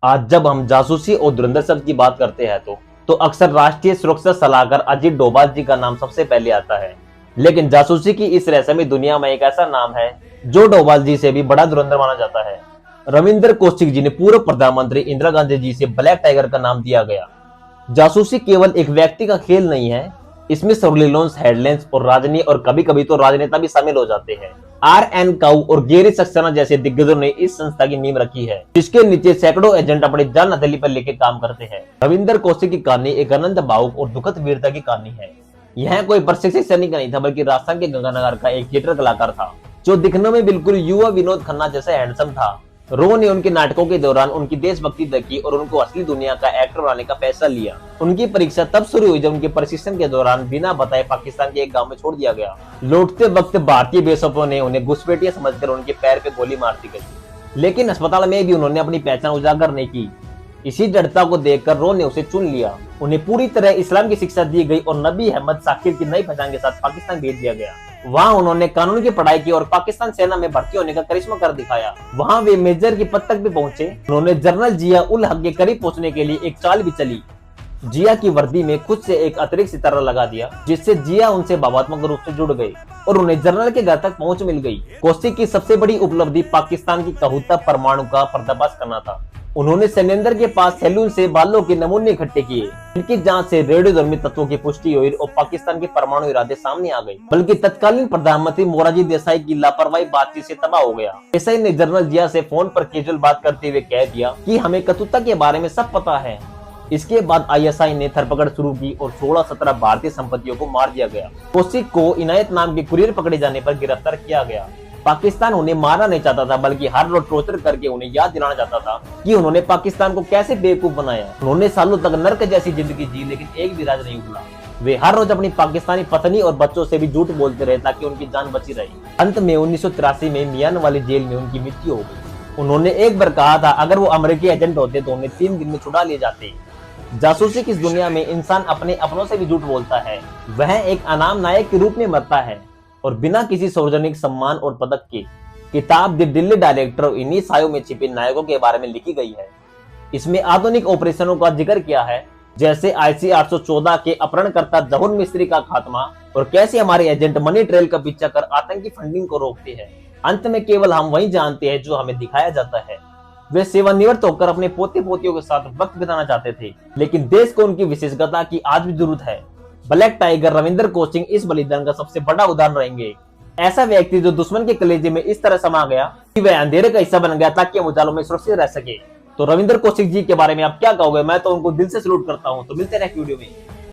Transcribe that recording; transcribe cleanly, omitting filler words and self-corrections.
आज जब हम जासूसी और धुरंधर शब्द की बात करते हैं तो अक्सर राष्ट्रीय सुरक्षा सलाहकार अजीत डोभाल जी का नाम सबसे पहले आता है। लेकिन जासूसी की इस रहस्यमय दुनिया में एक ऐसा नाम है जो डोभाल जी से भी बड़ा धुरंधर माना जाता है। रविंद्र कौशिक जी ने पूर्व प्रधानमंत्री इंदिरा गांधी जी से ब्लैक टाइगर का नाम दिया गया। जासूसी केवल एक व्यक्ति का खेल नहीं है, इसमें सर्विलांस, हेडलाइंस और राजनीति और कभी कभी तो राजनेता भी शामिल हो जाते हैं। RN काउ और गेरी सक्सेना जैसे दिग्गजों ने इस संस्था की नींव रखी है, जिसके नीचे सैकड़ों एजेंट अपनी जान हथेली पर लेकर काम करते हैं। रविंद्र कौशिक की कहानी एक अनंत भावुक और दुखद वीरता की कहानी है। यह कोई प्रशिक्षित सैनिक नहीं था, बल्कि राजस्थान के गंगानगर का एक थिएटर कलाकार था, जो दिखने में बिल्कुल युवा विनोद खन्ना जैसा हैंडसम था। रो ने उनके नाटकों के दौरान उनकी देशभक्ति देखी और उनको असली दुनिया का एक्टर बनाने का फैसला लिया। उनकी परीक्षा तब शुरू हुई जब उनके प्रशिक्षण के दौरान बिना बताए पाकिस्तान के एक गांव में छोड़ दिया गया। लौटते वक्त भारतीय बेसपों ने उन्हें घुसपैठिया समझकर उनके पैर पे गोली मार दी गई, लेकिन अस्पताल में भी उन्होंने अपनी पहचान उजागर नहीं की। इसी दृढ़ता को देखकर रो ने उसे चुन लिया। उन्हें पूरी तरह इस्लाम की शिक्षा दी गई और नबी अहमद शाकिर की नई पहचान के साथ पाकिस्तान भेज दिया गया। वहां उन्होंने कानून की पढ़ाई की और पाकिस्तान सेना में भर्ती होने का करिश्मा कर दिखाया। वहां वे मेजर की पद तक भी पहुंचे। उन्होंने जनरल जिया उल हक के करीब पहुंचने के लिए एक चाल भी चली। जिया की वर्दी में खुद से एक अतिरिक्त सितारा लगा दिया, जिससे जिया उनसे भावात्मक रूप से जुड़ गए और उन्हें जनरल के घर तक पहुंच मिल गई। कौशिक की सबसे बड़ी उपलब्धि पाकिस्तान की कहूता परमाणु का पर्दाफाश करना था। उन्होंने सैनेंद्र के पास सैलून से बालों के नमूने इकट्ठे किए। इनकी जांच से रेडियोधर्मी तत्वों की पुष्टि हुई और पाकिस्तान के परमाणु इरादे सामने आ गए। बल्कि तत्कालीन प्रधानमंत्री मोरारजी देसाई की लापरवाही बातचीत से तबाह हो गया। देसाई ने जनरल जिया से फोन पर कैजुअल बात करते हुए कह दिया कि हमें कतुता के बारे में सब पता है। इसके बाद ISI ने धरपकड़ शुरू की और 16-17 भारतीय संपत्तियों को मार दिया गया। कौशिक को इनायत नाम के कुरियर पकड़े जाने पर गिरफ्तार किया गया। पाकिस्तान उन्हें मारना नहीं चाहता था, बल्कि हर रोज टॉर्चर करके उन्हें याद दिलाना चाहता था कि उन्होंने पाकिस्तान को कैसे बेवकूफ बनाया। उन्होंने सालों तक नर्क जैसी जिंदगी जी, लेकिन एक भी राज नहीं उगला। वे हर रोज अपनी पाकिस्तानी पत्नी और बच्चों से भी झूठ बोलते रहे ताकि उनकी जान बची रही। अंत में 1983 में मियान वाली जेल में उनकी मृत्यु हो गई। उन्होंने एक बार कहा था, अगर वो अमेरिकी एजेंट होते तो उन्हें 3 दिन में छुड़ा ले जाते। जासूसी की इस दुनिया में इंसान अपने अपनों से भी झूठ बोलता है। वह एक अनाम नायक के रूप में मरता है और बिना किसी सार्वजनिक सम्मान और पदक के। किताब द दिल्ली डायरेक्टर इन्हीं सायों में छिपे नायकों के बारे में लिखी गई है। इसमें आधुनिक ऑपरेशनों का जिक्र किया है, जैसे IC 814 के अपहरणकर्ता जहुर मिस्त्री का खात्मा और कैसे हमारे एजेंट मनी ट्रेल का पीछा कर आतंकी फंडिंग को रोकते हैं। अंत में केवल हम वही जानते हैं जो हमें दिखाया जाता है। वे सेवानिवृत्त होकर अपने पोते पोतियों के साथ वक्त बिताना चाहते थे, लेकिन देश को उनकी विशेषज्ञता की आज भी जरूरत है। ब्लैक टाइगर रविंद्र कौशिक इस बलिदान का सबसे बड़ा उदाहरण रहेंगे। ऐसा व्यक्ति जो दुश्मन के कलेजे में इस तरह समा गया कि वह अंधेरे का हिस्सा बन गया ताकि हम उजालों में सुरक्षित रह सके। तो रविंद्र कौशिक जी के बारे में आप क्या कहोगे? मैं तो उनको दिल से सैल्यूट करता हूं। तो मिलते हैं नेक्स्ट वीडियो में।